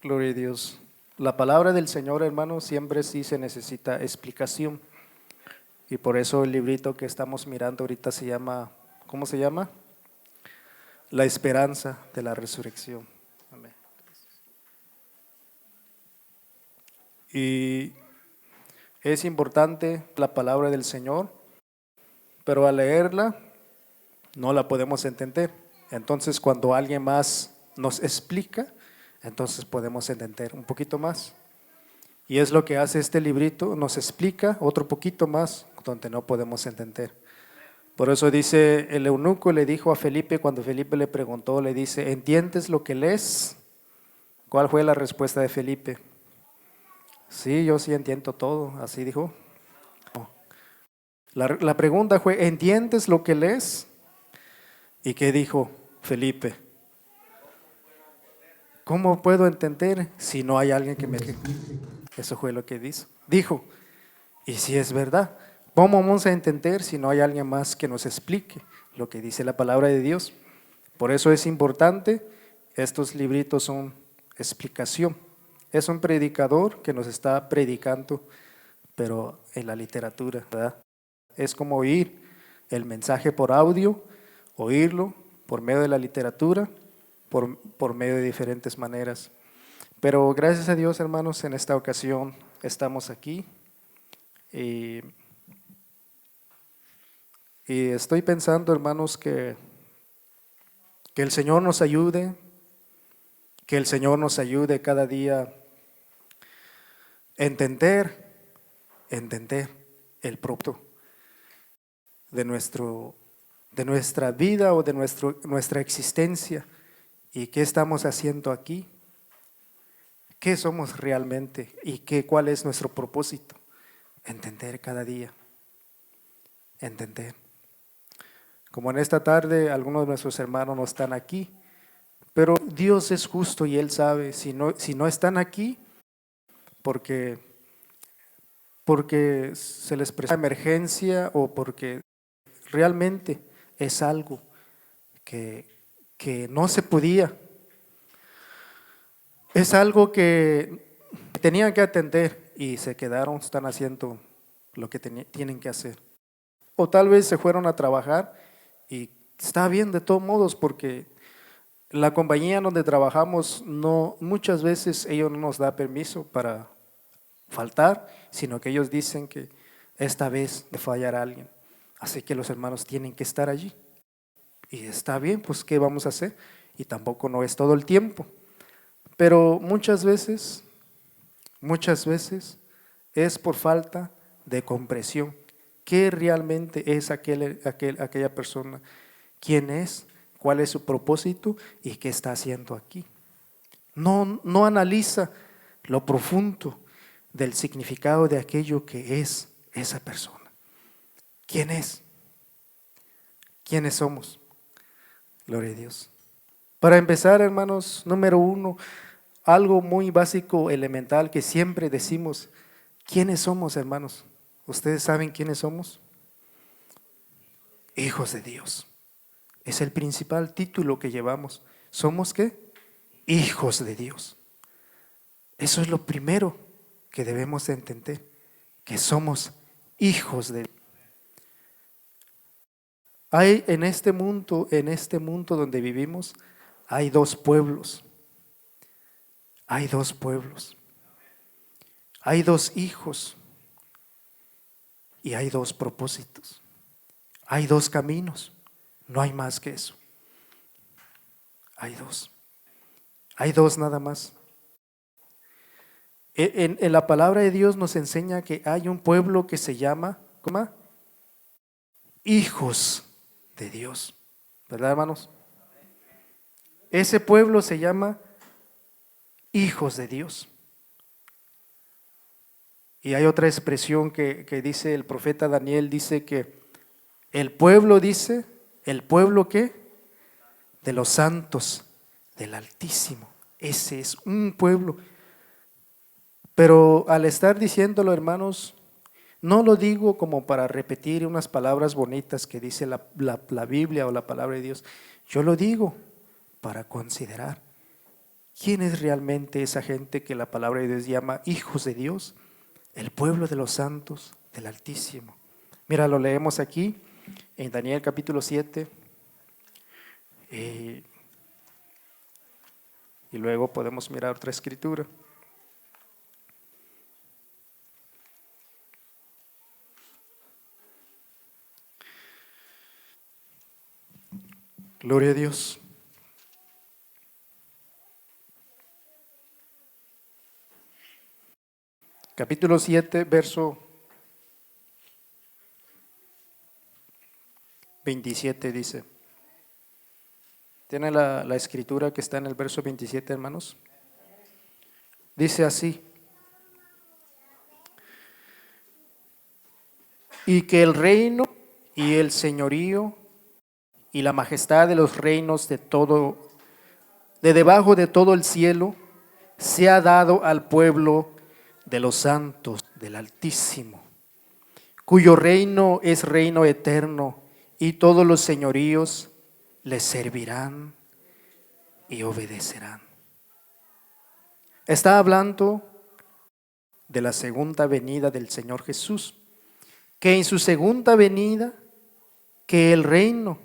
Gloria a Dios. La palabra del Señor, hermano, siempre sí se necesita explicación. Y por eso el librito que estamos mirando ahorita se llama, ¿cómo se llama? La esperanza de la resurrección. Amén. Y es importante la palabra del Señor, pero al leerla no la podemos entender. Entonces, cuando alguien más nos explica, entonces podemos entender un poquito más. Y es lo que hace este librito, nos explica otro poquito más donde no podemos entender. Por eso dice, el eunuco le dijo a Felipe, cuando Felipe le preguntó, le dice, ¿entiendes lo que lees? ¿Cuál fue la respuesta de Felipe? Sí, yo sí entiendo todo, así dijo. La pregunta fue, ¿entiendes lo que lees? ¿Y qué dijo Felipe? ¿Cómo puedo entender si no hay alguien que me explique? Eso fue lo que dijo. Y si es verdad, ¿cómo vamos a entender si no hay alguien más que nos explique lo que dice la palabra de Dios? Por eso es importante, estos libritos son explicación. Es un predicador que nos está predicando, pero en la literatura, ¿verdad? Es como oír el mensaje por audio, oírlo por medio de la literatura, por medio de diferentes maneras. Pero gracias a Dios, hermanos, en esta ocasión estamos aquí. Y estoy pensando, hermanos, que el Señor nos ayude, que el Señor nos ayude cada día a entender el propósito de nuestra vida o de nuestra existencia y qué estamos haciendo aquí, qué somos realmente y cuál es nuestro propósito. Entender cada día, entender. Como en esta tarde algunos de nuestros hermanos no están aquí, pero Dios es justo y Él sabe si no están aquí porque se les presenta emergencia o porque realmente es algo que no se podía, es algo que tenían que atender y se quedaron, están haciendo lo que tienen que hacer. O tal vez se fueron a trabajar y está bien de todos modos porque la compañía donde trabajamos muchas veces ellos no nos da permiso para faltar, sino que ellos dicen que esta vez de fallar a alguien. Así que los hermanos tienen que estar allí. Y está bien, pues ¿qué vamos a hacer? Y tampoco no es todo el tiempo. Pero muchas veces es por falta de comprensión. ¿Qué realmente es aquella persona? ¿Quién es? ¿Cuál es su propósito? ¿Y qué está haciendo aquí? No analiza lo profundo del significado de aquello que es esa persona. ¿Quién es? ¿Quiénes somos? Gloria a Dios. Para empezar, hermanos, número 1, algo muy básico, elemental, que siempre decimos, ¿quiénes somos, hermanos? ¿Ustedes saben quiénes somos? Hijos de Dios. Es el principal título que llevamos. ¿Somos qué? Hijos de Dios. Eso es lo primero que debemos de entender, que somos hijos de Dios. Hay en este mundo donde vivimos, hay dos pueblos. Hay dos pueblos. Hay dos hijos. Y hay dos propósitos. Hay dos caminos. No hay más que eso. Hay dos. Hay dos nada más. En la palabra de Dios nos enseña que hay un pueblo que se llama, ¿cómo? Hijos de Dios. ¿Verdad, hermanos? Ese pueblo se llama hijos de Dios. Y hay otra expresión que dice el profeta Daniel, dice que el pueblo dice, ¿el pueblo qué? De los santos del Altísimo. Ese es un pueblo. Pero al estar diciéndolo, hermanos, no lo digo como para repetir unas palabras bonitas que dice la Biblia o la palabra de Dios. Yo lo digo para considerar ¿Quién es realmente esa gente que la palabra de Dios llama hijos de Dios? El pueblo de los santos del Altísimo. Mira, lo leemos aquí en Daniel capítulo 7. Y luego podemos mirar otra escritura. Gloria a Dios. Capítulo 7, verso 27 dice. ¿Tiene la escritura que está en el verso 27, hermanos? Dice así. Y que el reino y el señorío y la majestad de los reinos de debajo de todo el cielo, se ha dado al pueblo de los santos del Altísimo, cuyo reino es reino eterno, y todos los señoríos le servirán y obedecerán. Está hablando de la segunda venida del Señor Jesús, que en su segunda venida, que el reino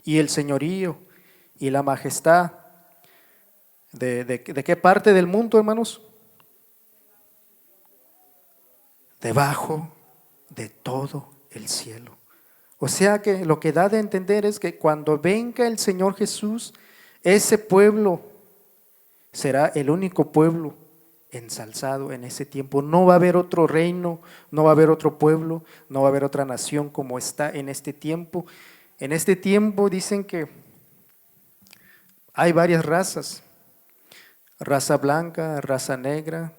y el señorío y la majestad, ¿de qué parte del mundo, hermanos? Debajo de todo el cielo. O sea que lo que da de entender es que cuando venga el Señor Jesús, ese pueblo será el único pueblo ensalzado en ese tiempo. No va a haber otro reino, no va a haber otro pueblo, no va a haber otra nación como está en este tiempo. En este tiempo dicen que hay varias razas, raza blanca, raza negra,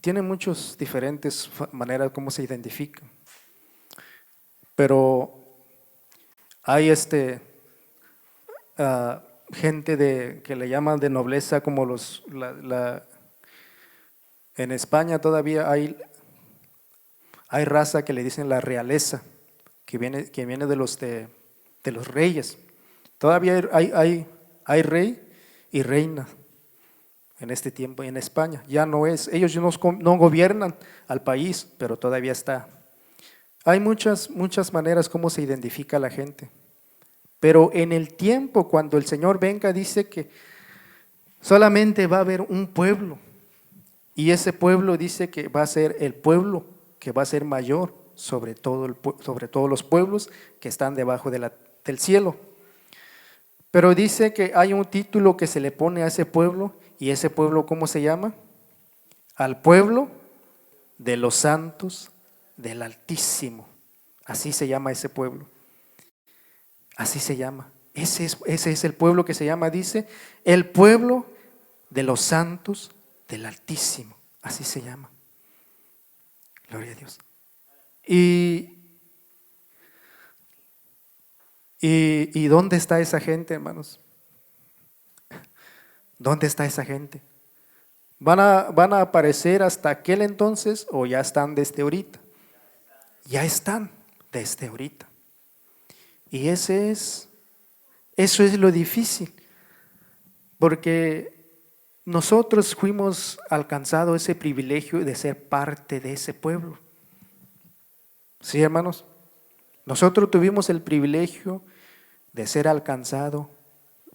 tienen muchas diferentes maneras como se identifican. Pero hay gente que le llaman de nobleza, como en España todavía hay raza que le dicen la realeza, que viene de los reyes. Todavía hay rey y reina en este tiempo en España. Ya no es, ellos no gobiernan al país, pero todavía está. Hay muchas maneras como se identifica a la gente. Pero en el tiempo, cuando el Señor venga, dice que solamente va a haber un pueblo. Y ese pueblo dice que va a ser el pueblo que va a ser mayor sobre todos los pueblos que están debajo del cielo. Pero dice que hay un título que se le pone a ese pueblo, y ese pueblo, ¿cómo se llama? Al pueblo de los santos del Altísimo. Así se llama ese pueblo. Así se llama. Ese es el pueblo que se llama, dice, el pueblo de los santos del Altísimo. Así se llama. Gloria a Dios. ¿Y dónde está esa gente, hermanos? ¿Dónde está esa gente? ¿Van a aparecer hasta aquel entonces o ya están desde ahorita? Ya están desde ahorita. Y eso es lo difícil, porque nosotros fuimos alcanzados ese privilegio de ser parte de ese pueblo. ¿Sí, hermanos? Nosotros tuvimos el privilegio de ser alcanzado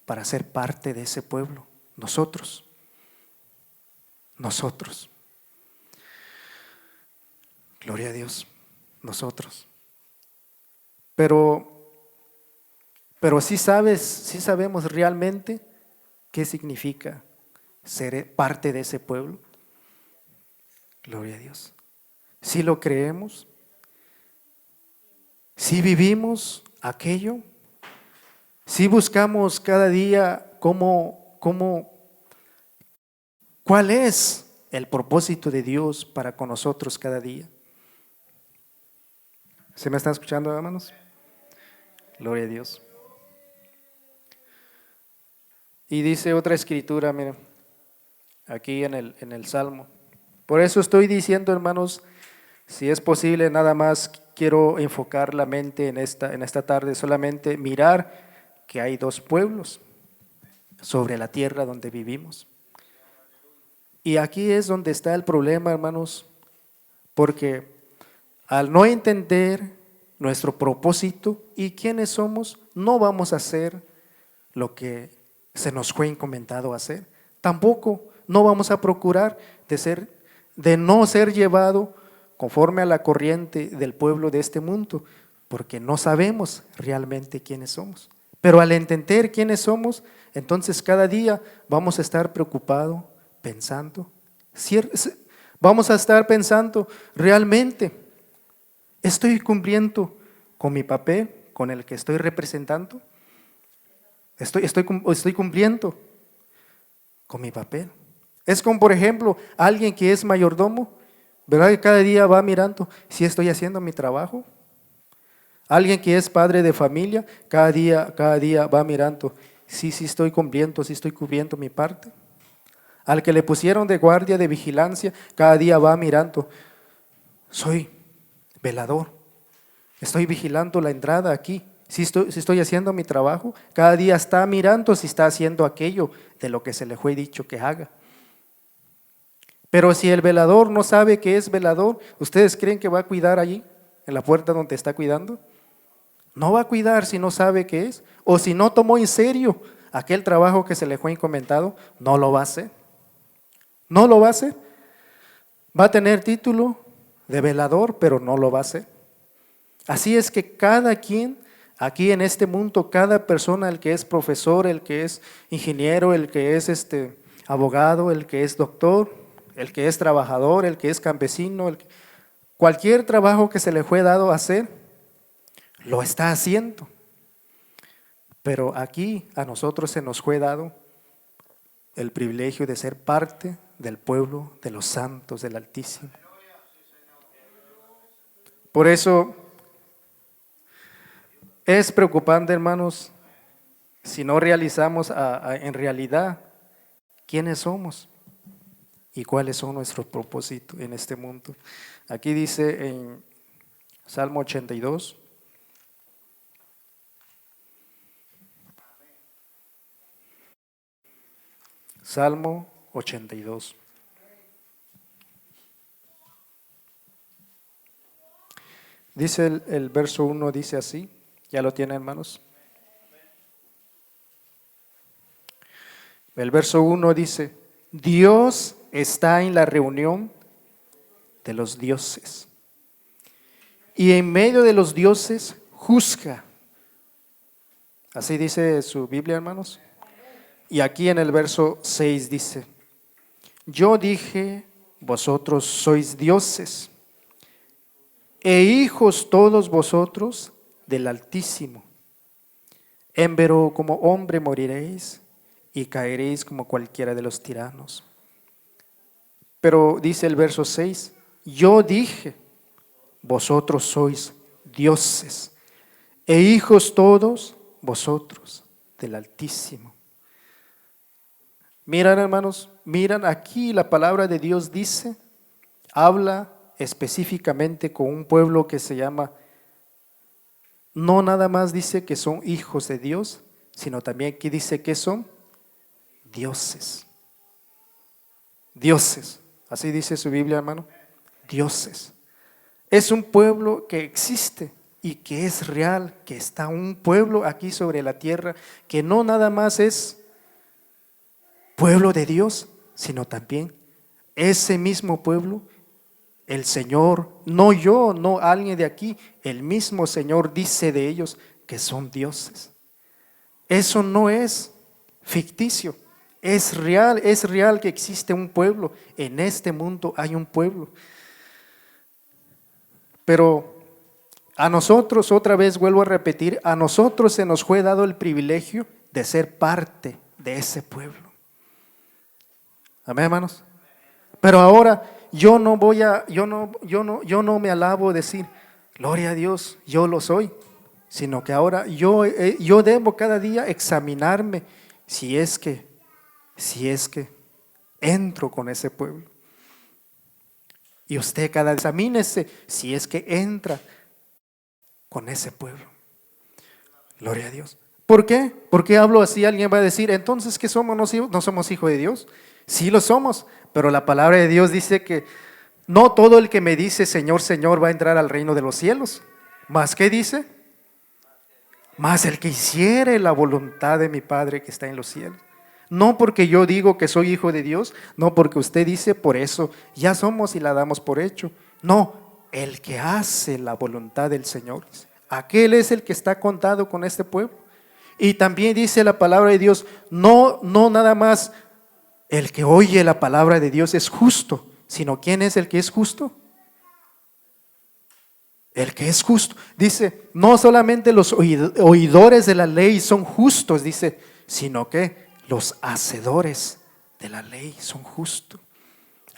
para ser parte de ese pueblo. Nosotros. Gloria a Dios. Nosotros. Pero sí sabemos realmente qué significa ser parte de ese pueblo. Gloria a Dios. Si lo creemos, si vivimos aquello, si buscamos cada día cuál es el propósito de Dios para con nosotros cada día. ¿Se me están escuchando, hermanos? Gloria a Dios. Y dice otra escritura, miren, aquí en el Salmo. Por eso estoy diciendo, hermanos, si es posible, nada más quiero enfocar la mente en esta tarde, solamente mirar que hay dos pueblos. sobre la tierra donde vivimos. Y aquí es donde está el problema, hermanos, porque al no entender nuestro propósito y quiénes somos, no vamos a hacer lo que se nos fue encomendado hacer. Tampoco no vamos a procurar de no ser llevado conforme a la corriente del pueblo de este mundo, porque no sabemos realmente quiénes somos. Pero al entender quiénes somos, entonces cada día vamos a estar preocupados, pensando, vamos a estar pensando, realmente estoy cumpliendo con mi papel, con el que estoy representando. Estoy cumpliendo con mi papel. Es como, por ejemplo, alguien que es mayordomo, ¿verdad? Que cada día va mirando si estoy haciendo mi trabajo. Alguien que es padre de familia, cada día va mirando si estoy cumpliendo, si estoy cubriendo mi parte. Al que le pusieron de guardia de vigilancia, cada día va mirando, soy velador, estoy vigilando la entrada aquí. Si estoy haciendo mi trabajo, cada día está mirando si está haciendo aquello de lo que se le fue dicho que haga. Pero si el velador no sabe que es velador, ¿ustedes creen que va a cuidar allí, en la puerta donde está cuidando? No va a cuidar si no sabe qué es, o si no tomó en serio aquel trabajo que se le fue encomendado, no lo va a hacer. No lo va a hacer. Va a tener título de velador, pero no lo va a hacer. Así es que cada quien aquí en este mundo, cada persona, el que es profesor, el que es ingeniero, el que es abogado, el que es doctor, el que es trabajador, el que es campesino, cualquier trabajo que se le fue dado a hacer, lo está haciendo. Pero aquí a nosotros se nos fue dado el privilegio de ser parte del pueblo de los santos del Altísimo. Por eso es preocupante, hermanos, si no realizamos en realidad quiénes somos y cuáles son nuestros propósitos en este mundo. Aquí dice en Salmo 82. Salmo 82. Dice el verso 1, dice así, ¿ya lo tienen, hermanos? El verso 1 dice, Dios está en la reunión de los dioses y en medio de los dioses juzga. Así dice su Biblia, hermanos. Y aquí en el verso 6 dice, yo dije, vosotros sois dioses e hijos todos vosotros del Altísimo. Empero como hombre moriréis y caeréis como cualquiera de los tiranos. Pero dice el verso 6, yo dije, vosotros sois dioses e hijos todos vosotros del Altísimo. Miran, hermanos, miran aquí la palabra de Dios dice, habla específicamente con un pueblo que se llama, no nada más dice que son hijos de Dios, sino también aquí dice que son dioses. Dioses, así dice su Biblia, hermano, dioses. Es un pueblo que existe y que es real, que está un pueblo aquí sobre la tierra, que no nada más es pueblo de Dios, sino también ese mismo pueblo, el Señor, no yo, no alguien de aquí, el mismo Señor dice de ellos que son dioses. Eso no es ficticio, es real que existe un pueblo. En este mundo hay un pueblo. Pero a nosotros, otra vez vuelvo a repetir, a nosotros se nos fue dado el privilegio de ser parte de ese pueblo. Amén, hermanos. Pero ahora yo no me alabo decir, gloria a Dios, yo lo soy, sino que ahora yo debo cada día examinarme si es que entro con ese pueblo. Y usted cada día examínese si es que entra con ese pueblo. Gloria a Dios. ¿Por qué? ¿Por qué hablo así? Alguien va a decir, entonces, ¿qué somos? ¿No somos hijos de Dios? Sí lo somos, pero la palabra de Dios dice que no todo el que me dice Señor, Señor va a entrar al reino de los cielos. ¿Más qué dice? Más el que hiciere la voluntad de mi Padre que está en los cielos. No porque yo digo que soy hijo de Dios, no porque usted dice por eso ya somos y la damos por hecho. No, el que hace la voluntad del Señor, aquel es el que está contado con este pueblo. Y también dice la palabra de Dios, no nada más el que oye la palabra de Dios es justo, sino ¿quién es el que es justo? El que es justo. Dice, no solamente los oidores de la ley son justos, dice, sino que los hacedores de la ley son justos.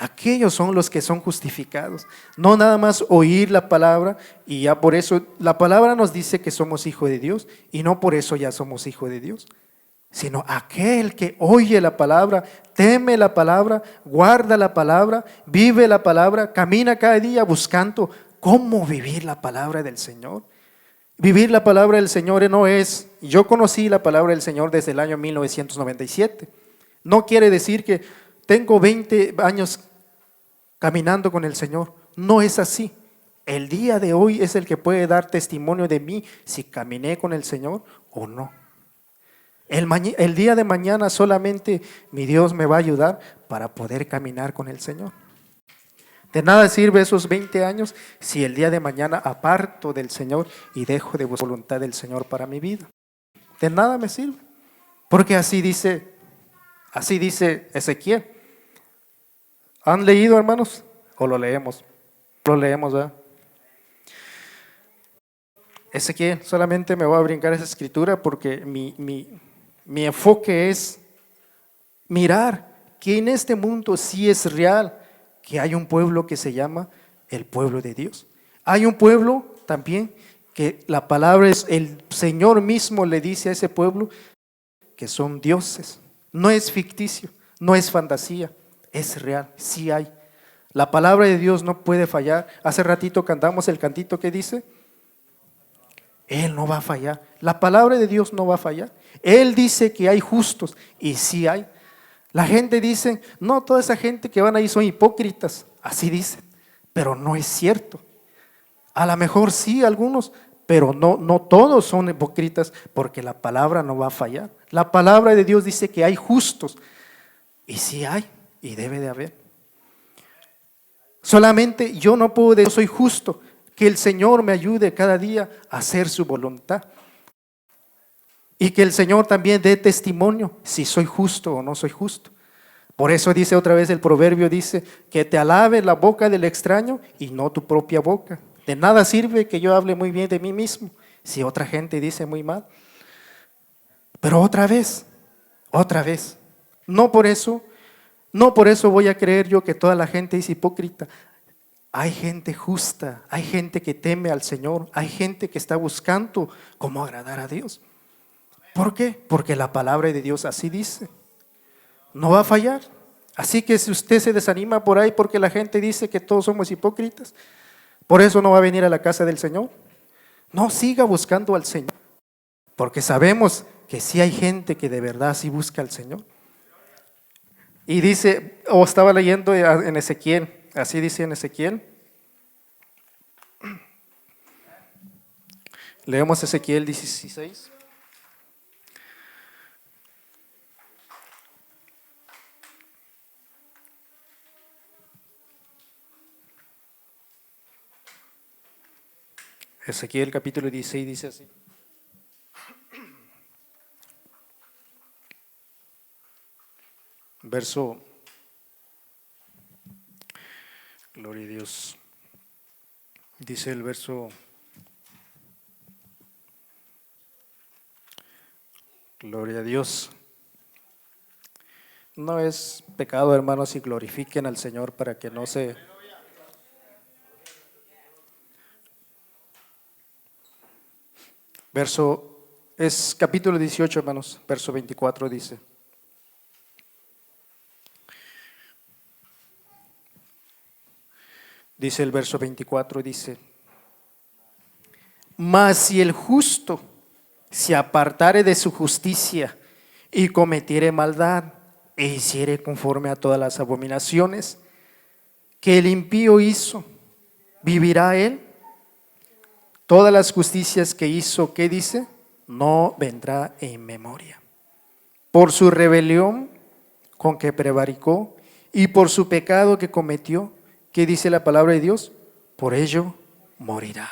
Aquellos son los que son justificados. No nada más oír la palabra y ya por eso la palabra nos dice que somos hijos de Dios y no por eso ya somos hijos de Dios, sino aquel que oye la palabra, teme la palabra, guarda la palabra, vive la palabra, camina cada día buscando cómo vivir la palabra del Señor. Vivir la palabra del Señor no es, yo conocí la palabra del Señor desde el año 1997. No quiere decir que tengo 20 años caminando con el Señor. No es así. El día de hoy es el que puede dar testimonio de mí si caminé con el Señor o no. El día de mañana solamente mi Dios me va a ayudar para poder caminar con el Señor. De nada sirve esos 20 años si el día de mañana aparto del Señor y dejo de voluntad del Señor para mi vida. De nada me sirve. Porque así dice Ezequiel. ¿Han leído, hermanos? ¿O lo leemos? Lo leemos, ¿verdad? Ezequiel, solamente me voy a brincar esa escritura porque mi enfoque es mirar que en este mundo sí es real que hay un pueblo que se llama el pueblo de Dios. Hay un pueblo también que la palabra es, el Señor mismo le dice a ese pueblo que son dioses. No es ficticio, no es fantasía, es real, sí hay. La palabra de Dios no puede fallar. Hace ratito cantamos el cantito que dice, Él no va a fallar. La palabra de Dios no va a fallar. Él dice que hay justos y sí hay. La gente dice, no, toda esa gente que van ahí son hipócritas, así dicen, pero no es cierto. A lo mejor sí algunos, pero no todos son hipócritas porque la palabra no va a fallar. La palabra de Dios dice que hay justos y sí hay y debe de haber. Solamente yo no puedo decir, yo soy justo, que el Señor me ayude cada día a hacer su voluntad. Y que el Señor también dé testimonio si soy justo o no soy justo. Por eso dice otra vez el proverbio, dice que te alabe la boca del extraño y no tu propia boca. De nada sirve que yo hable muy bien de mí mismo si otra gente dice muy mal. Pero otra vez, no por eso voy a creer yo que toda la gente es hipócrita. Hay gente justa, hay gente que teme al Señor, hay gente que está buscando cómo agradar a Dios. ¿Por qué? Porque la palabra de Dios así dice. No va a fallar. Así que si usted se desanima por ahí porque la gente dice que todos somos hipócritas, por eso no va a venir a la casa del Señor. No siga buscando al Señor, porque sabemos que sí hay gente que de verdad sí busca al Señor. Y dice, estaba leyendo en Ezequiel, así dice en Ezequiel. Leemos Ezequiel 16. Ezequiel capítulo 16 dice así. Verso, gloria a Dios, dice el verso, gloria a Dios. No es pecado, hermanos, si glorifiquen al Señor para que no se... Es capítulo 18, hermanos, verso 24 dice. Dice el verso 24, dice, mas si el justo se apartare de su justicia y cometiere maldad e hiciere conforme a todas las abominaciones que el impío hizo, ¿vivirá él? Todas las justicias que hizo, ¿qué dice? No vendrá en memoria. Por su rebelión con que prevaricó y por su pecado que cometió, ¿qué dice la palabra de Dios? Por ello morirá.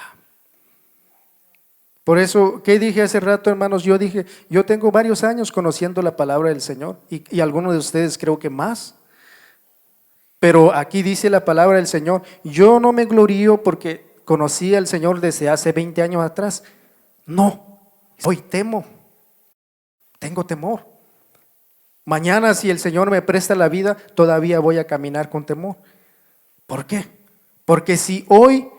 Por eso, ¿qué dije hace rato, hermanos? Yo dije, yo tengo varios años conociendo la palabra del Señor y algunos de ustedes creo que más. Pero aquí dice la palabra del Señor, yo no me glorío porque conocí al Señor desde hace 20 años atrás. No, hoy temo, tengo temor. Mañana si el Señor me presta la vida, todavía voy a caminar con temor. ¿Por qué? Porque si hoy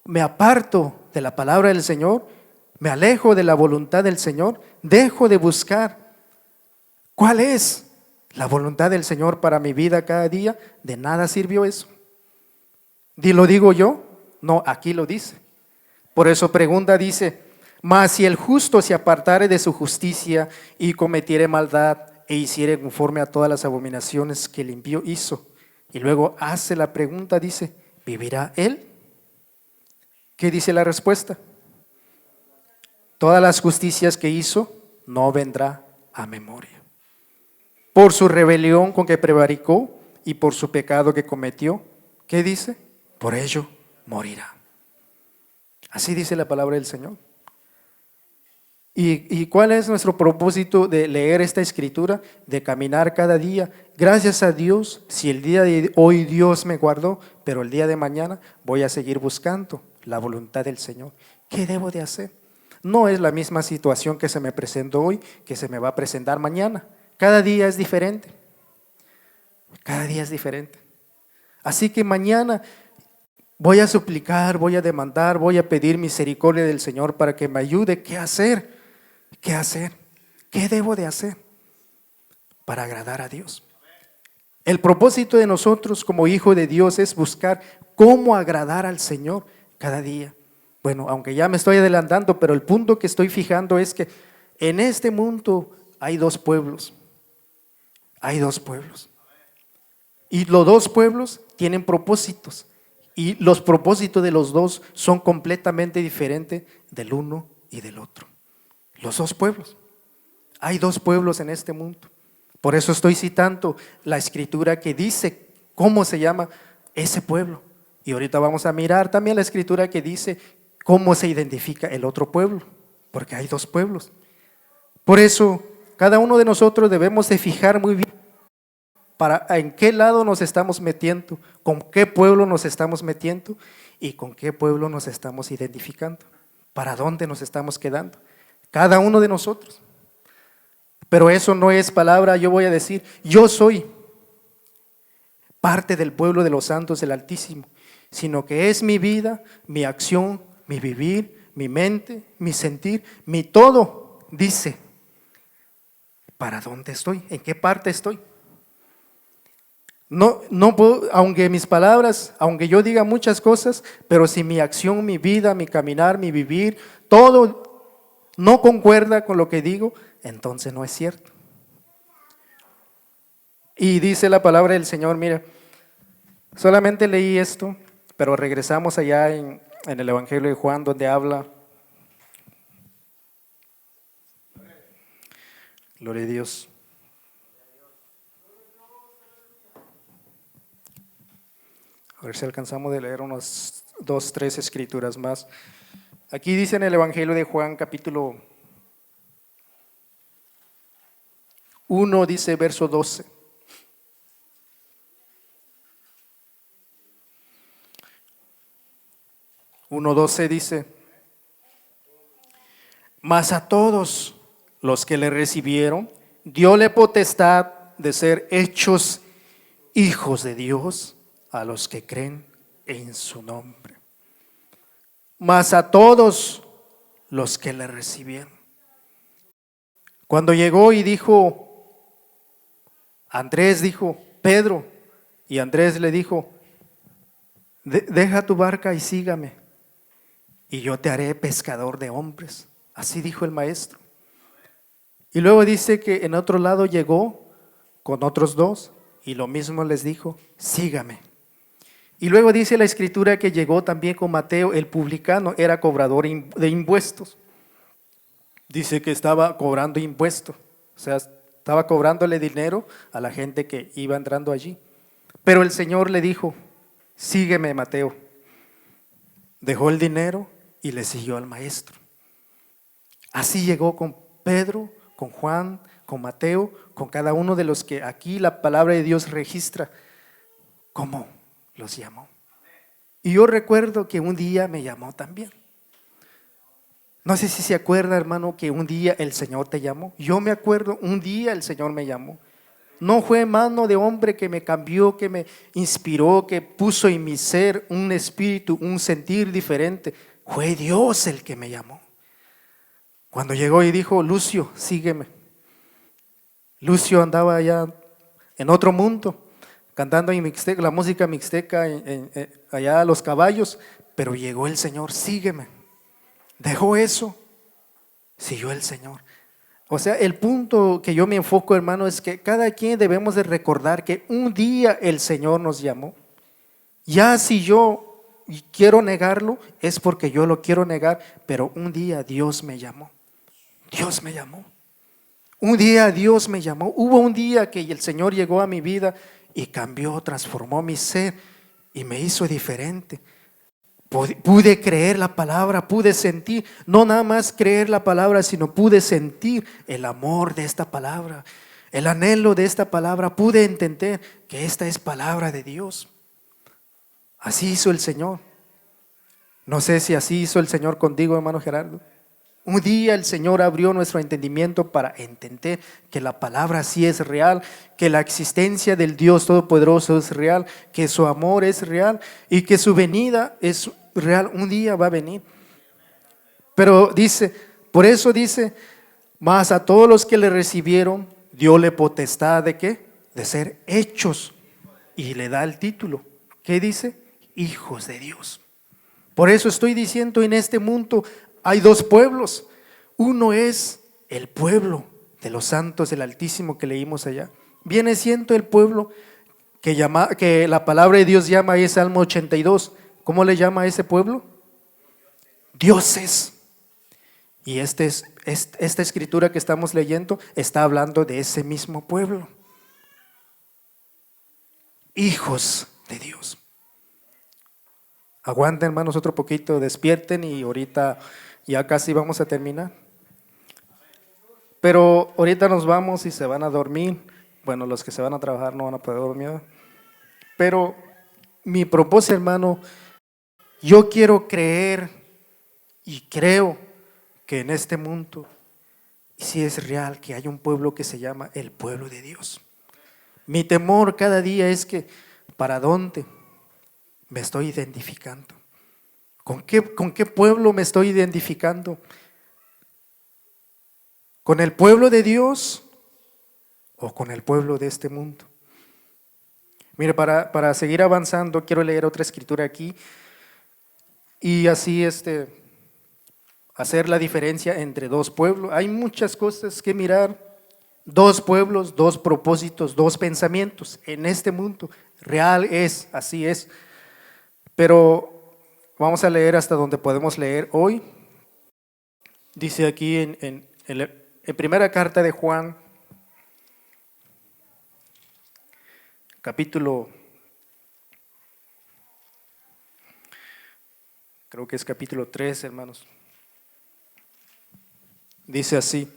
me aparto de la palabra del Señor, me alejo de la voluntad del Señor, dejo de buscar cuál es la voluntad del Señor para mi vida cada día, de nada sirvió eso. ¿Lo digo yo? No, aquí lo dice. Por eso pregunta dice, mas si el justo se apartare de su justicia y cometiere maldad e hiciere conforme a todas las abominaciones que el impío hizo. Y luego hace la pregunta, dice, ¿vivirá él? ¿Qué dice la respuesta? Todas las justicias que hizo no vendrá a memoria. Por su rebelión con que prevaricó y por su pecado que cometió, ¿qué dice? Por ello morirá. Así dice la palabra del Señor. ¿Y cuál es nuestro propósito de leer esta escritura? De caminar cada día. Gracias a Dios, si el día de hoy Dios me guardó, pero el día de mañana voy a seguir buscando la voluntad del Señor. ¿Qué debo de hacer? No es la misma situación que se me presentó hoy, que se me va a presentar mañana. Cada día es diferente. Cada día es diferente. Así que mañana voy a suplicar, voy a demandar, voy a pedir misericordia del Señor para que me ayude. ¿Qué hacer? ¿Qué hacer? ¿Qué debo de hacer para agradar a Dios? El propósito de nosotros como hijos de Dios es buscar cómo agradar al Señor cada día. Bueno, aunque ya me estoy adelantando, pero el punto que estoy fijando es que en este mundo hay dos pueblos. Hay dos pueblos. Y los dos pueblos tienen propósitos. Y los propósitos de los dos son completamente diferentes del uno y del otro. Los dos pueblos. Hay dos pueblos en este mundo. Por eso estoy citando la escritura que dice cómo se llama ese pueblo. Y ahorita vamos a mirar también la escritura que dice cómo se identifica el otro pueblo. Porque hay dos pueblos. Por eso cada uno de nosotros debemos de fijar muy bien para en qué lado nos estamos metiendo, con qué pueblo nos estamos metiendo y con qué pueblo nos estamos identificando. ¿Para dónde nos estamos quedando? Cada uno de nosotros. Pero eso no es palabra, yo voy a decir, yo soy parte del pueblo de los santos del Altísimo, sino que es mi vida, mi acción, mi vivir, mi mente, mi sentir, mi todo, dice, ¿para dónde estoy? ¿En qué parte estoy? No puedo, aunque mis palabras, aunque yo diga muchas cosas, pero si mi acción, mi vida, mi caminar, mi vivir, todo no concuerda con lo que digo, entonces no es cierto. Y dice la palabra del Señor, mira, solamente leí esto, pero regresamos allá en el Evangelio de Juan, donde habla, gloria a Dios. A ver si alcanzamos de leer unas 2, 3 escrituras más. Aquí dice en el Evangelio de Juan, capítulo 1, dice verso 12. Uno 12 dice, mas a todos los que le recibieron, diole potestad de ser hechos hijos de Dios, a los que creen en su nombre. Mas a todos los que le recibieron. Cuando llegó y dijo, Andrés dijo, Pedro, y Andrés le dijo, deja tu barca y sígame, y yo te haré pescador de hombres. Así dijo el maestro. Y luego dice que en otro lado llegó con otros dos y lo mismo les dijo, sígame. Y luego dice la escritura que llegó también con Mateo, el publicano, era cobrador de impuestos. Dice que estaba cobrando impuestos, o sea, estaba cobrándole dinero a la gente que iba entrando allí. Pero el Señor le dijo, sígueme, Mateo. Dejó el dinero y le siguió al maestro. Así llegó con Pedro, con Juan, con Mateo, con cada uno de los que aquí la palabra de Dios registra cómo los llamó. Y yo recuerdo que un día me llamó también. No sé si se acuerda, hermano, que un día el Señor te llamó. Yo me acuerdo, un día el Señor me llamó. No fue mano de hombre que me cambió, que me inspiró, que puso en mi ser un espíritu, un sentir diferente. Fue Dios el que me llamó. Cuando llegó y dijo, Lucio, sígueme. Lucio andaba allá en otro mundo, cantando en mixteca, la música mixteca, allá a los caballos, pero llegó el Señor, sígueme. Dejó eso, siguió el Señor. O sea, el punto que yo me enfoco, hermano, es que cada quien debemos de recordar que un día el Señor nos llamó. Ya si yo quiero negarlo, es porque yo lo quiero negar, pero un día Dios me llamó. Dios me llamó. Un día Dios me llamó. Hubo un día que el Señor llegó a mi vida y cambió, transformó mi ser y me hizo diferente. Pude creer la palabra, pude sentir, no nada más creer la palabra, sino pude sentir el amor de esta palabra, el anhelo de esta palabra. Pude entender que esta es palabra de Dios. Así hizo el Señor. No sé si así hizo el Señor contigo, hermano Gerardo. Un día el Señor abrió nuestro entendimiento para entender que la palabra sí es real, que la existencia del Dios Todopoderoso es real, que su amor es real y que su venida es real. Un día va a venir. Pero dice, por eso dice, mas a todos los que le recibieron, diole potestad de ¿qué? De ser hechos. Y le da el título. ¿Qué dice? Hijos de Dios. Por eso estoy diciendo, en este mundo hay dos pueblos. Uno es el pueblo de los santos del Altísimo que leímos allá. Viene siendo el pueblo que la palabra de Dios llama, ahí es Salmo 82. ¿Cómo le llama a ese pueblo? Dioses. Y esta escritura que estamos leyendo está hablando de ese mismo pueblo. Hijos de Dios. Aguanten, hermanos, otro poquito, despierten y ahorita ya casi vamos a terminar. Pero ahorita nos vamos y se van a dormir. Bueno, los que se van a trabajar no van a poder dormir. Pero mi propósito, hermano, yo quiero creer y creo que en este mundo sí es real que hay un pueblo que se llama el pueblo de Dios. Mi temor cada día es que ¿para dónde me estoy identificando? ¿Con qué pueblo me estoy identificando? ¿Con el pueblo de Dios o con el pueblo de este mundo? Mire, para seguir avanzando, quiero leer otra escritura aquí y así hacer la diferencia entre dos pueblos. Hay muchas cosas que mirar. Dos pueblos, dos propósitos, dos pensamientos en este mundo. Real es, así es. Pero vamos a leer hasta donde podemos leer hoy. Dice aquí en primera carta de Juan, capítulo, creo que es capítulo 3, hermanos. Dice así.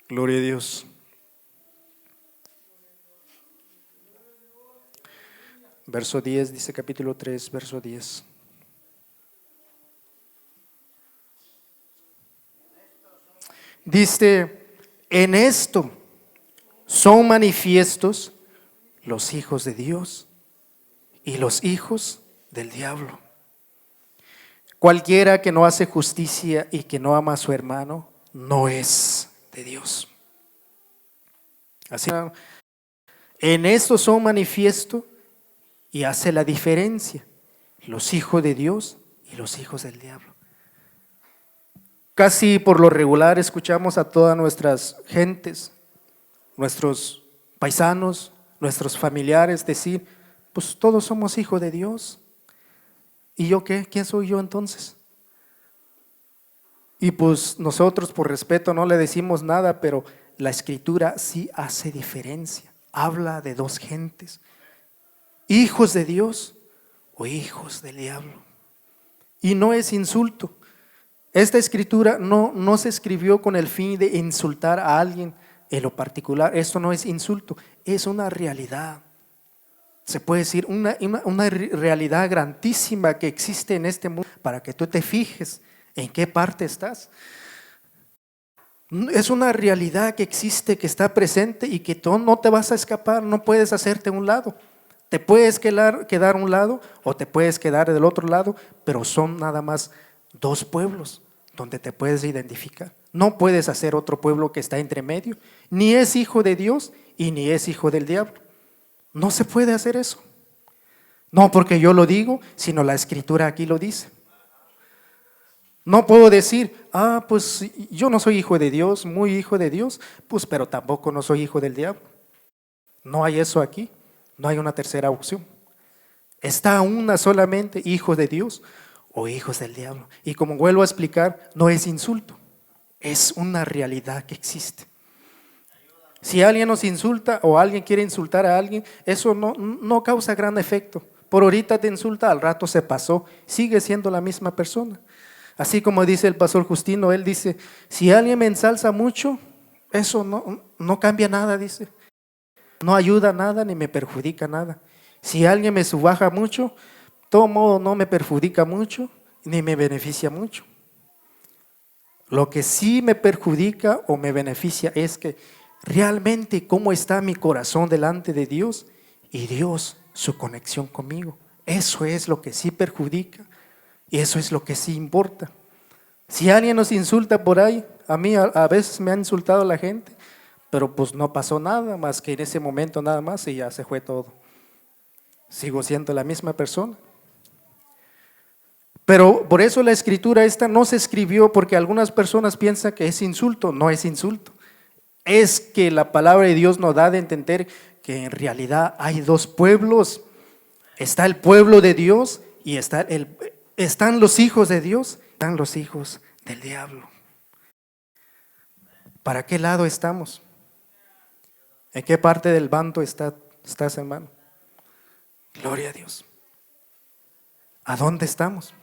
Gloria a Dios. Verso 10, dice capítulo 3, verso 10. Dice, en esto son manifiestos los hijos de Dios y los hijos del diablo. Cualquiera que no hace justicia y que no ama a su hermano, no es de Dios. Así En esto son manifiesto y hace la diferencia los hijos de Dios y los hijos del diablo. Casi por lo regular escuchamos a todas nuestras gentes, nuestros paisanos, nuestros familiares decir, pues todos somos hijos de Dios. ¿Y yo qué? ¿Quién soy yo entonces? Y pues nosotros por respeto no le decimos nada, pero la Escritura sí hace diferencia. Habla de dos gentes, hijos de Dios o hijos del diablo. Y no es insulto. Esta Escritura no se escribió con el fin de insultar a alguien en lo particular. Esto no es insulto, es una realidad. Se puede decir una realidad grandísima que existe en este mundo para que tú te fijes en qué parte estás. Es una realidad que existe, que está presente y que tú no te vas a escapar, no puedes hacerte a un lado. Te puedes quedar a un lado o te puedes quedar del otro lado, pero son nada más dos pueblos donde te puedes identificar. No puedes hacer otro pueblo que está entre medio. Ni es hijo de Dios y ni es hijo del diablo. No se puede hacer eso. No porque yo lo digo, sino la Escritura aquí lo dice. No puedo decir, pues yo no soy hijo de Dios, muy hijo de Dios, pues pero tampoco no soy hijo del diablo. No hay eso aquí, no hay una tercera opción. Está una solamente, hijos de Dios o hijos del diablo. Y como vuelvo a explicar, no es insulto, es una realidad que existe. Si alguien nos insulta o alguien quiere insultar a alguien, eso no causa gran efecto. Por ahorita te insulta, al rato se pasó, sigue siendo la misma persona. Así como dice el pastor Justino, él dice, si alguien me ensalza mucho, eso no cambia nada, dice. No ayuda a nada ni me perjudica nada. Si alguien me subaja mucho, de todo modo no me perjudica mucho ni me beneficia mucho. Lo que sí me perjudica o me beneficia es que realmente cómo está mi corazón delante de Dios y Dios, su conexión conmigo. Eso es lo que sí perjudica y eso es lo que sí importa. Si alguien nos insulta por ahí, a mí a veces me han insultado la gente, pero pues no pasó nada más que en ese momento nada más y ya se fue todo. Sigo siendo la misma persona. Pero por eso la Escritura esta no se escribió porque algunas personas piensan que es insulto. No es insulto. Es que la palabra de Dios nos da de entender que en realidad hay dos pueblos. Está el pueblo de Dios y están los hijos de Dios, están los hijos del diablo. ¿Para qué lado estamos? ¿En qué parte del bando estás, hermano? Gloria a Dios. ¿A dónde estamos?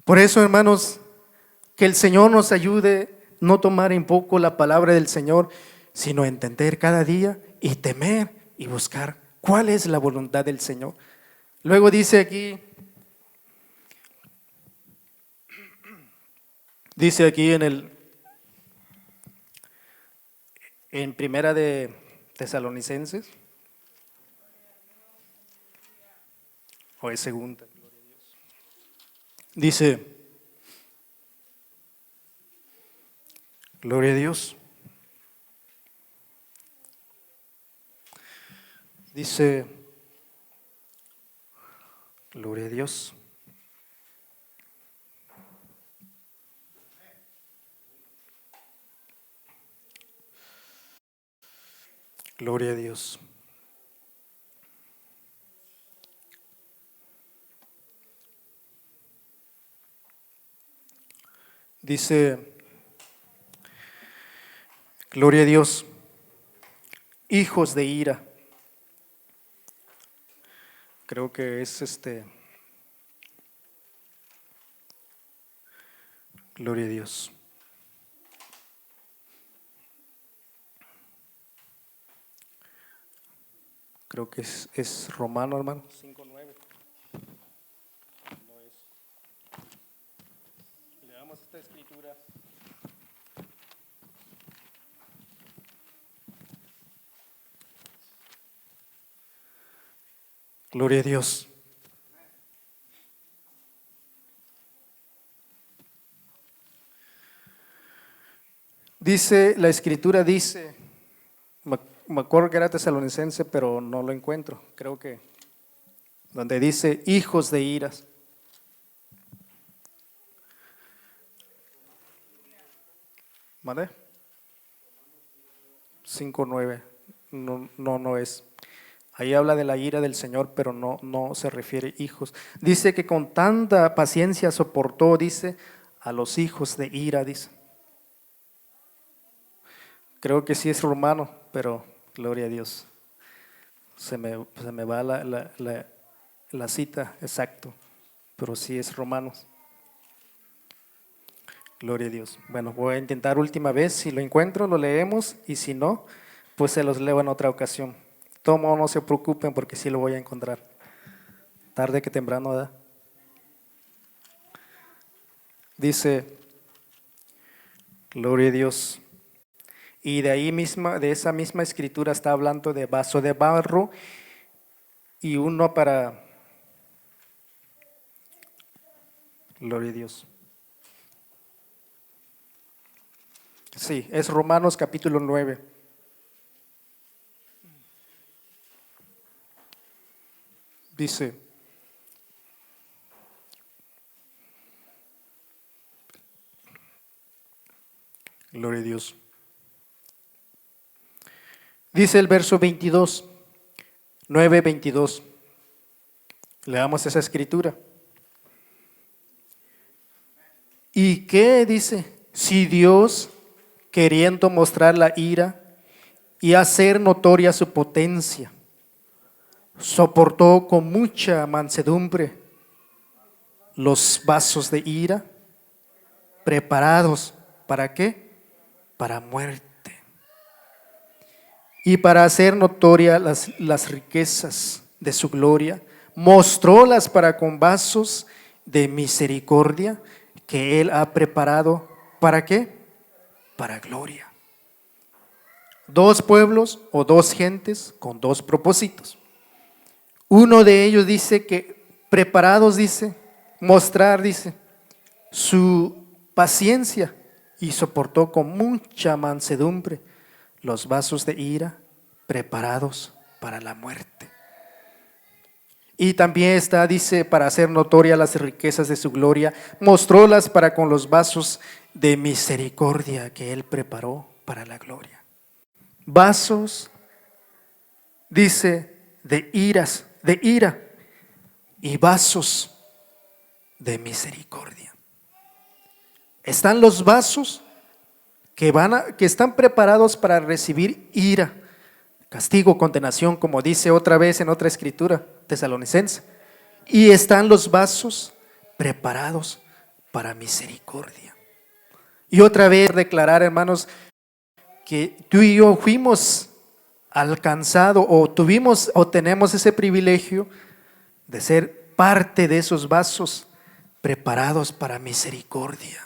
Por eso, hermanos, que el Señor nos ayude a no tomar en poco la palabra del Señor, sino entender cada día y temer y buscar cuál es la voluntad del Señor. Luego dice aquí en Primera de Tesalonicenses, o es segunda, dice, gloria a Dios, dice, gloria a Dios. Gloria a Dios. Dice, gloria a Dios, hijos de ira. Creo que es gloria a Dios. Creo que es Romano, hermano. 5:9. No es. Leamos esta escritura. Gloria a Dios. Dice, la escritura dice, me acuerdo que era tesalonicense, pero no lo encuentro. Creo que donde dice hijos de iras. ¿Vale? 5:9. No es. Ahí habla de la ira del Señor, pero no se refiere hijos. Dice que con tanta paciencia soportó, dice, a los hijos de ira, dice. Creo que sí es romano, pero gloria a Dios. Se me va la cita exacto, pero sí es Romanos. Gloria a Dios. Bueno, voy a intentar última vez. Si lo encuentro, lo leemos, y si no, pues se los leo en otra ocasión. Tomo, no se preocupen porque sí lo voy a encontrar. Tarde que temprano, ¿verdad? Dice, gloria a Dios. Y de ahí misma, de esa misma escritura está hablando de vaso de barro y uno para, gloria a Dios. Sí, es Romanos capítulo 9. Dice, gloria a Dios. Dice el verso 22, 9:22. Leamos esa escritura. ¿Y qué dice? Si Dios, queriendo mostrar la ira y hacer notoria su potencia, soportó con mucha mansedumbre los vasos de ira preparados, ¿para qué? Para muerte. Y para hacer notoria las riquezas de su gloria, mostrólas para con vasos de misericordia que Él ha preparado, ¿para qué? Para gloria. Dos pueblos o dos gentes con dos propósitos. Uno de ellos dice que preparados, dice, mostrar, dice, su paciencia, y soportó con mucha mansedumbre los vasos de ira preparados para la muerte. Y también está, dice, para hacer notoria las riquezas de su gloria, mostrólas para con los vasos de misericordia que Él preparó para la gloria. Vasos, dice, de ira, y vasos de misericordia. Están los vasos que están preparados para recibir ira, castigo, condenación, como dice otra vez en otra escritura tesalonicense. Y están los vasos preparados para misericordia. Y otra vez declarar, hermanos, que tú y yo fuimos alcanzados o tenemos ese privilegio de ser parte de esos vasos preparados para misericordia.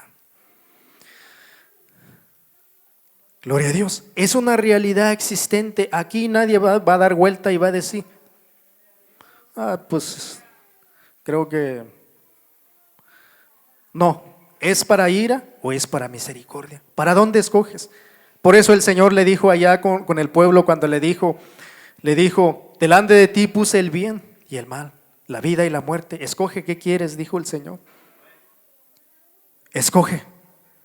Gloria a Dios. Es una realidad existente. Aquí nadie va a dar vuelta y va a decir, pues creo que no. ¿Es para ira o es para misericordia? ¿Para dónde escoges? Por eso el Señor le dijo allá con el pueblo cuando le dijo, delante de ti puse el bien y el mal, la vida y la muerte. Escoge qué quieres, dijo el Señor. Escoge.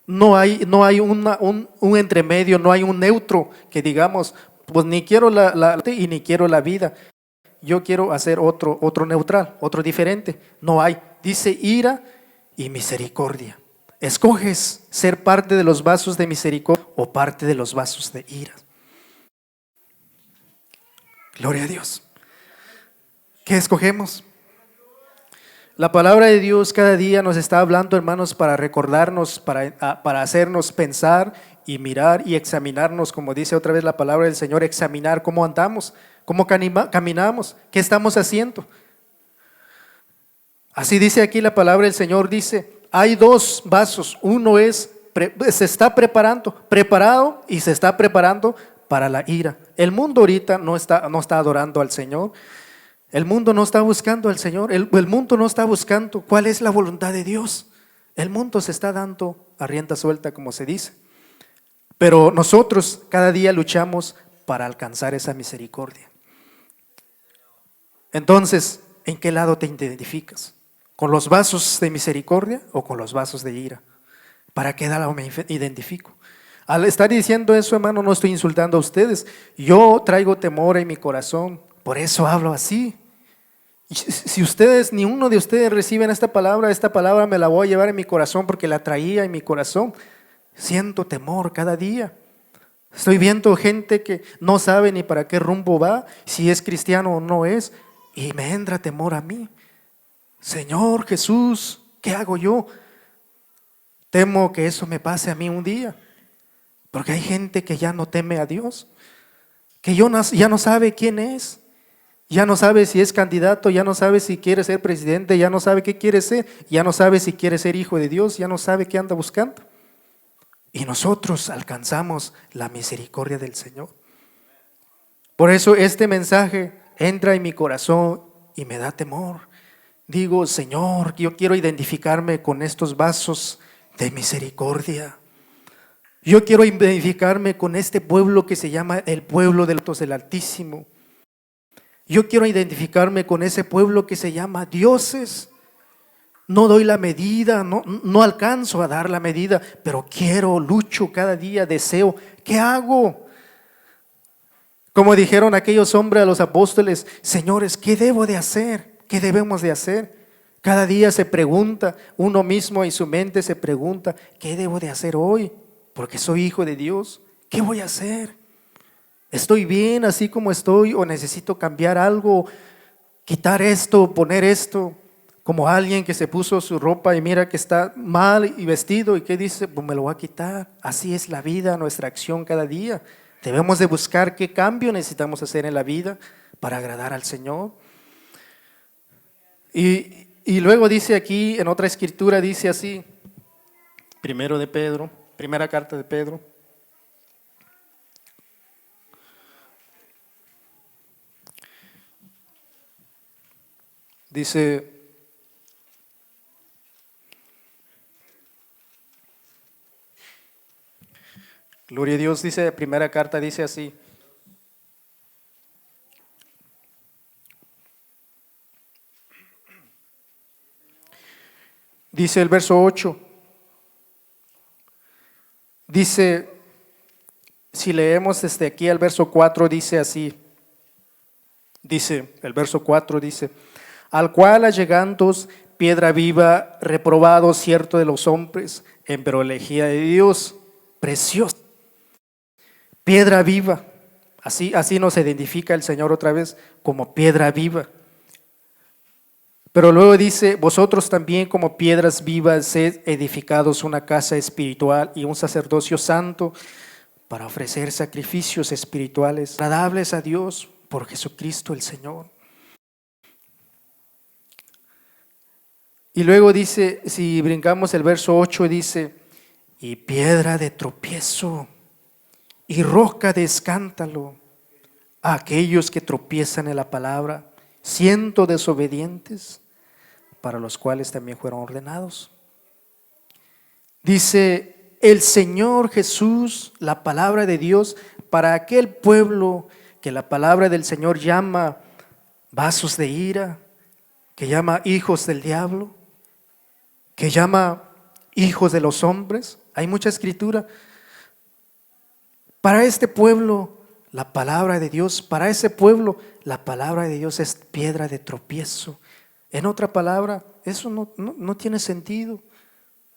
No hay un entremedio, no hay un neutro que digamos, pues ni quiero la muerte y ni quiero la vida. Yo quiero hacer otro neutral, otro diferente. No hay. Dice ira y misericordia. Escoges ser parte de los vasos de misericordia o parte de los vasos de ira. Gloria a Dios. ¿Qué escogemos? La palabra de Dios cada día nos está hablando, hermanos, para recordarnos, para hacernos pensar y mirar y examinarnos, como dice otra vez la palabra del Señor, examinar cómo andamos, cómo caminamos, qué estamos haciendo. Así dice aquí la palabra del Señor, dice, hay dos vasos, uno se está preparado y se está preparando para la ira. El mundo ahorita no está adorando al Señor. El mundo no está buscando al Señor, el mundo no está buscando cuál es la voluntad de Dios. El mundo se está dando a rienda suelta, como se dice. Pero nosotros cada día luchamos para alcanzar esa misericordia. Entonces, ¿en qué lado te identificas? ¿Con los vasos de misericordia o con los vasos de ira? ¿Para qué lado me identifico? Al estar diciendo eso, hermano, no estoy insultando a ustedes. Yo traigo temor en mi corazón, por eso hablo así. Y si ustedes, ni uno de ustedes reciben esta palabra me la voy a llevar en mi corazón porque la traía en mi corazón. Siento temor cada día. Estoy viendo gente que no sabe ni para qué rumbo va, si es cristiano o no es, y me entra temor a mí. Señor Jesús, ¿qué hago yo? Temo que eso me pase a mí un día, porque hay gente que ya no teme a Dios, que ya no sabe quién es, ya no sabe si es candidato, ya no sabe si quiere ser presidente, ya no sabe qué quiere ser, ya no sabe si quiere ser hijo de Dios, ya no sabe qué anda buscando. Y nosotros alcanzamos la misericordia del Señor. Por eso este mensaje entra en mi corazón y me da temor. Digo, Señor, yo quiero identificarme con estos vasos de misericordia. Yo quiero identificarme con este pueblo que se llama el pueblo del Altísimo. Yo quiero identificarme con ese pueblo que se llama dioses. No doy la medida, no alcanzo a dar la medida, pero quiero, lucho cada día, deseo. ¿Qué hago? Como dijeron aquellos hombres a los apóstoles, señores, ¿qué debo de hacer? ¿Qué debemos de hacer? Cada día se pregunta, uno mismo en su mente se pregunta, ¿qué debo de hacer hoy? Porque soy hijo de Dios. ¿Qué voy a hacer? ¿Estoy bien así como estoy o necesito cambiar algo, quitar esto, poner esto? Como alguien que se puso su ropa y mira que está mal y vestido y que dice, pues me lo voy a quitar. Así es la vida, nuestra acción cada día. Debemos de buscar qué cambio necesitamos hacer en la vida para agradar al Señor. Y luego dice aquí, en otra escritura dice así, primera carta de Pedro. Dice, gloria a Dios, dice, primera carta dice así. Dice el verso 8. Dice, si leemos desde aquí al verso 4, dice así. Dice, el verso 4 dice, al cual allegantos piedra viva, reprobado cierto de los hombres, en pero elegida de Dios, preciosa. Piedra viva, así nos identifica el Señor otra vez como piedra viva. Pero luego dice, vosotros también como piedras vivas sed edificados una casa espiritual y un sacerdocio santo para ofrecer sacrificios espirituales agradables a Dios por Jesucristo el Señor. Y luego dice, si brincamos el verso 8, dice, y piedra de tropiezo y roca de escándalo a aquellos que tropiezan en la palabra, siendo desobedientes, para los cuales también fueron ordenados. Dice, el Señor Jesús, la palabra de Dios, para aquel pueblo que la palabra del Señor llama vasos de ira, que llama hijos del diablo, que llama hijos de los hombres. Hay mucha escritura. Para este pueblo, la palabra de Dios, para ese pueblo, la palabra de Dios es piedra de tropiezo. En otra palabra, eso no tiene sentido.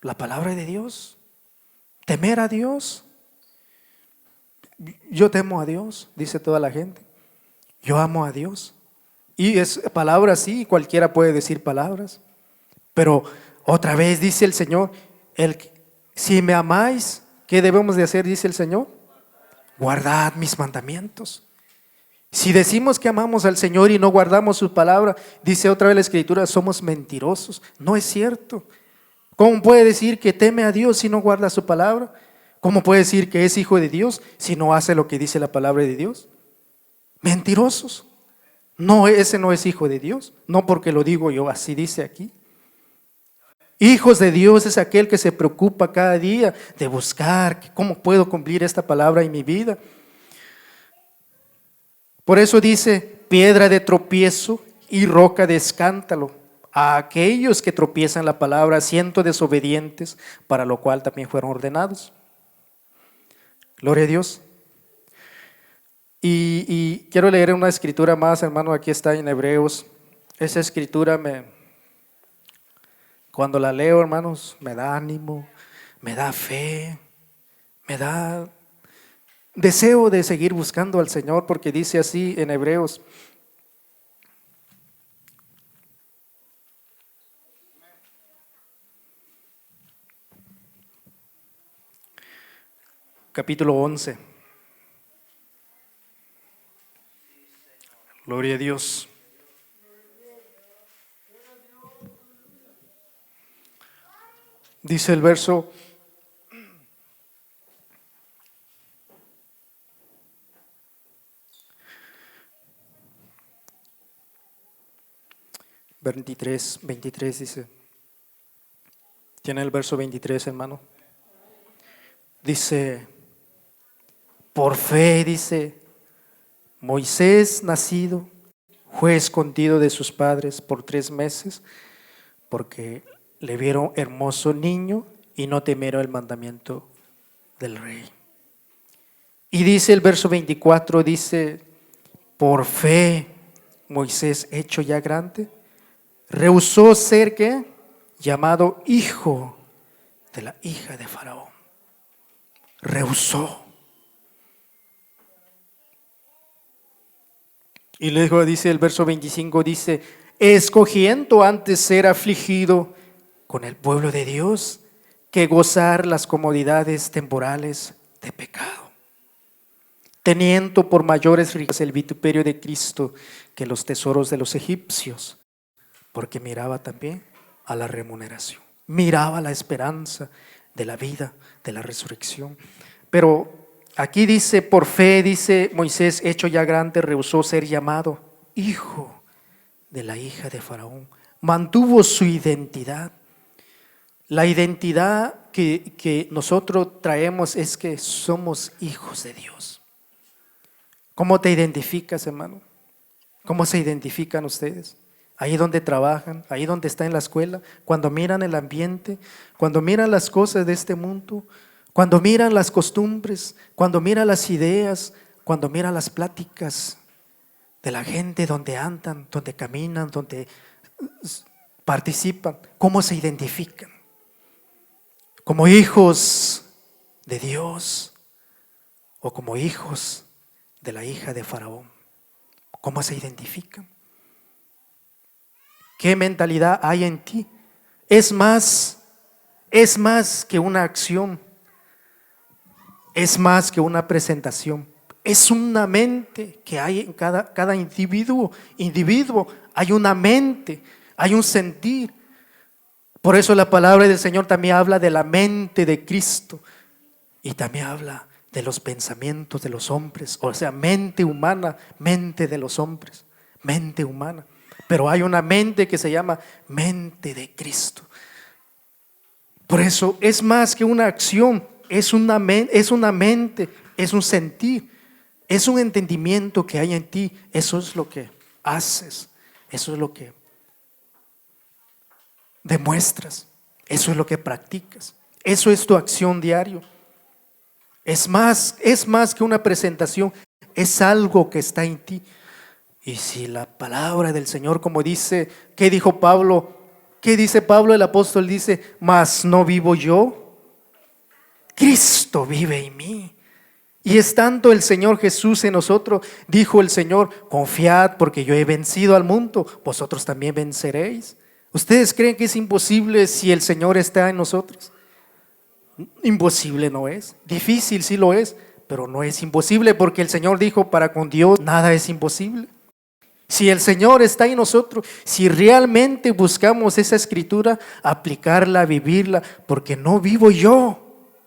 La palabra de Dios, temer a Dios. Yo temo a Dios, dice toda la gente. Yo amo a Dios. Y es palabras, sí, cualquiera puede decir palabras. Pero otra vez dice el Señor, si me amáis, ¿qué debemos de hacer? Dice el Señor. Guardad mis mandamientos. Si decimos que amamos al Señor y no guardamos su palabra, dice otra vez la Escritura, somos mentirosos. No es cierto. ¿Cómo puede decir que teme a Dios si no guarda su palabra? ¿Cómo puede decir que es hijo de Dios si no hace lo que dice la palabra de Dios? Mentirosos. No, ese no es hijo de Dios. No porque lo digo yo, así dice aquí. Hijos de Dios es aquel que se preocupa cada día de buscar cómo puedo cumplir esta palabra en mi vida. Por eso dice, piedra de tropiezo y roca de escándalo a aquellos que tropiezan la palabra, siendo desobedientes, para lo cual también fueron ordenados. Gloria a Dios. Y quiero leer una escritura más, hermano, aquí está en Hebreos. Esa escritura cuando la leo, hermanos, me da ánimo, me da fe, me da deseo de seguir buscando al Señor, porque dice así en Hebreos. Capítulo 11. Gloria a Dios. Dice el verso 23, dice. Tiene el verso 23, hermano. Dice, por fe, dice, Moisés nacido fue escondido de sus padres por 3 meses porque le vieron hermoso niño y no temieron el mandamiento del rey. Y dice el verso 24, dice, por fe Moisés, hecho ya grande, rehusó ser ¿qué? Llamado hijo de la hija de Faraón. Rehusó. Y luego dice el verso 25, dice, escogiendo antes ser afligido con el pueblo de Dios que gozar las comodidades temporales de pecado, teniendo por mayores riquezas el vituperio de Cristo que los tesoros de los egipcios, porque miraba también a la remuneración, miraba la esperanza de la vida, de la resurrección. Pero aquí dice, por fe, dice Moisés, hecho ya grande, rehusó ser llamado hijo de la hija de Faraón. Mantuvo su identidad. La identidad que nosotros traemos es que somos hijos de Dios. ¿Cómo te identificas, hermano? ¿Cómo se identifican ustedes? Ahí donde trabajan, ahí donde están en la escuela, cuando miran el ambiente, cuando miran las cosas de este mundo, cuando miran las costumbres, cuando miran las ideas, cuando miran las pláticas de la gente donde andan, donde caminan, donde participan, ¿cómo se identifican? ¿Como hijos de Dios o como hijos de la hija de Faraón? ¿Cómo se identifican? ¿Qué mentalidad hay en ti? Es más que una acción, es más que una presentación, es una mente que hay en cada individuo, hay una mente, hay un sentir. Por eso la palabra del Señor también habla de la mente de Cristo y también habla de los pensamientos de los hombres, o sea, mente humana, mente de los hombres, mente humana. Pero hay una mente que se llama mente de Cristo. Por eso es más que una acción, es una mente, es un sentir, es un entendimiento que hay en ti. Eso es lo que haces, eso es lo que demuestras, eso es lo que practicas, eso es tu acción diaria. Es más que una presentación, es algo que está en ti. Y si la palabra del Señor, como dice, ¿qué dijo Pablo? ¿Qué dice Pablo el apóstol? Dice, mas no vivo yo, Cristo vive en mí. Y estando el Señor Jesús en nosotros, dijo el Señor, confiad porque yo he vencido al mundo, vosotros también venceréis. ¿Ustedes creen que es imposible si el Señor está en nosotros? Imposible no es, difícil sí lo es, pero no es imposible porque el Señor dijo, para con Dios nada es imposible. Si el Señor está en nosotros, si realmente buscamos esa escritura, aplicarla, vivirla, porque no vivo yo.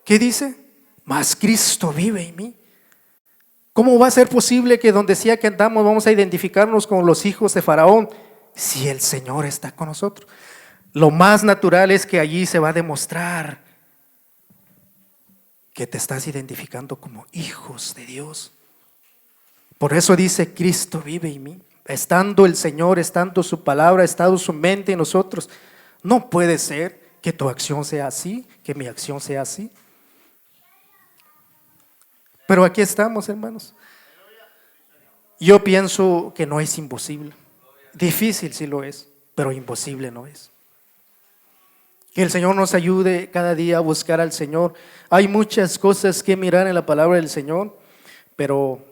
¿Qué dice? Mas Cristo vive en mí. ¿Cómo va a ser posible que donde sea que andamos vamos a identificarnos con los hijos de Faraón si el Señor está con nosotros? Lo más natural es que allí se va a demostrar que te estás identificando como hijos de Dios. Por eso dice, Cristo vive en mí. Estando el Señor, estando su palabra, estando su mente en nosotros, no puede ser que tu acción sea así, que mi acción sea así. Pero aquí estamos, hermanos. Yo pienso que no es imposible. Difícil sí lo es, pero imposible no es. Que el Señor nos ayude cada día a buscar al Señor. Hay muchas cosas que mirar en la palabra del Señor, pero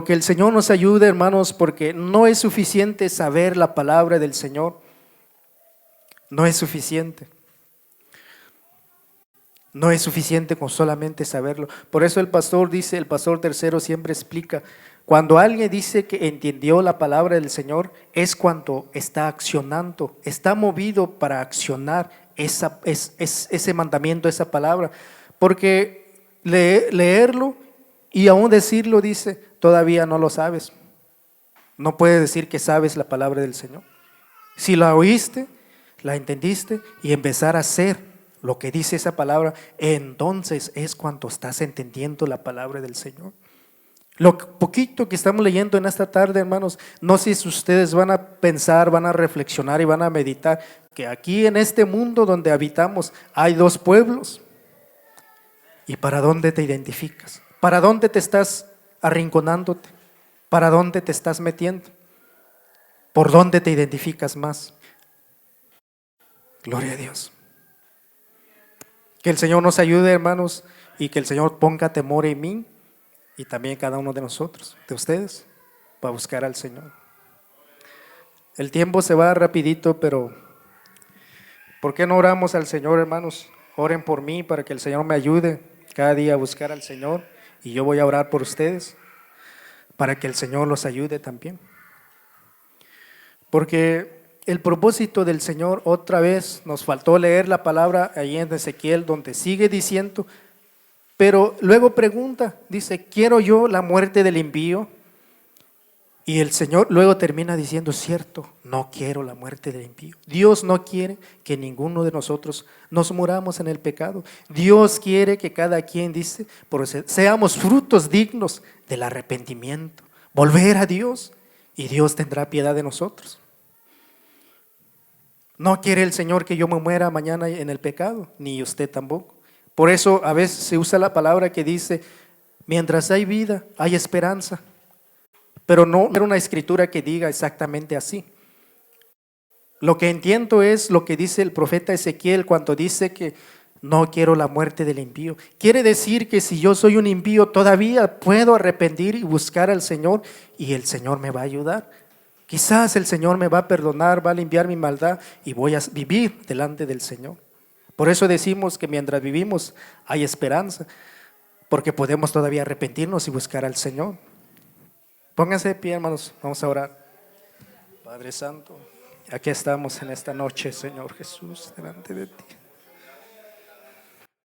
que el Señor nos ayude, hermanos, porque no es suficiente saber la palabra del Señor. No es suficiente. No es suficiente con solamente saberlo. Por eso el pastor dice, el pastor tercero siempre explica, cuando alguien dice que entendió la palabra del Señor, es cuando está accionando, está movido para accionar ese mandamiento, esa palabra. Porque leerlo y aún decirlo, dice, todavía no lo sabes. No puedes decir que sabes la palabra del Señor. Si la oíste, la entendiste y empezar a hacer lo que dice esa palabra, entonces es cuando estás entendiendo la palabra del Señor. Lo poquito que estamos leyendo en esta tarde, hermanos, no sé si ustedes van a pensar, van a reflexionar y van a meditar que aquí en este mundo donde habitamos hay dos pueblos. ¿Y para dónde te identificas? ¿Para dónde te estás arrinconándote? ¿Para dónde te estás metiendo? ¿Por dónde te identificas más? Gloria a Dios. Que el Señor nos ayude, hermanos, y que el Señor ponga temor en mí y también cada uno de nosotros, de ustedes, para buscar al Señor. El tiempo se va rapidito, pero ¿por qué no oramos al Señor, hermanos? Oren por mí para que el Señor me ayude cada día a buscar al Señor y yo voy a orar por ustedes para que el Señor los ayude también. Porque el propósito del Señor, otra vez nos faltó leer la palabra ahí en Ezequiel, donde sigue diciendo, pero luego pregunta, dice, ¿quiero yo la muerte del impío? Y el Señor luego termina diciendo, cierto, no quiero la muerte del impío. Dios no quiere que ninguno de nosotros nos muramos en el pecado. Dios quiere que cada quien, dice, seamos frutos dignos del arrepentimiento, volver a Dios, y Dios tendrá piedad de nosotros. No quiere el Señor que yo me muera mañana en el pecado, ni usted tampoco. Por eso a veces se usa la palabra que dice, mientras hay vida, hay esperanza. Pero no era una escritura que diga exactamente así. Lo que entiendo es lo que dice el profeta Ezequiel cuando dice que no quiero la muerte del impío. Quiere decir que si yo soy un impío, todavía puedo arrepentir y buscar al Señor y el Señor me va a ayudar. Quizás el Señor me va a perdonar, va a limpiar mi maldad y voy a vivir delante del Señor. Por eso decimos que mientras vivimos hay esperanza, porque podemos todavía arrepentirnos y buscar al Señor. Pónganse de pie, hermanos, vamos a orar. Padre Santo, aquí estamos en esta noche, Señor Jesús, delante de ti.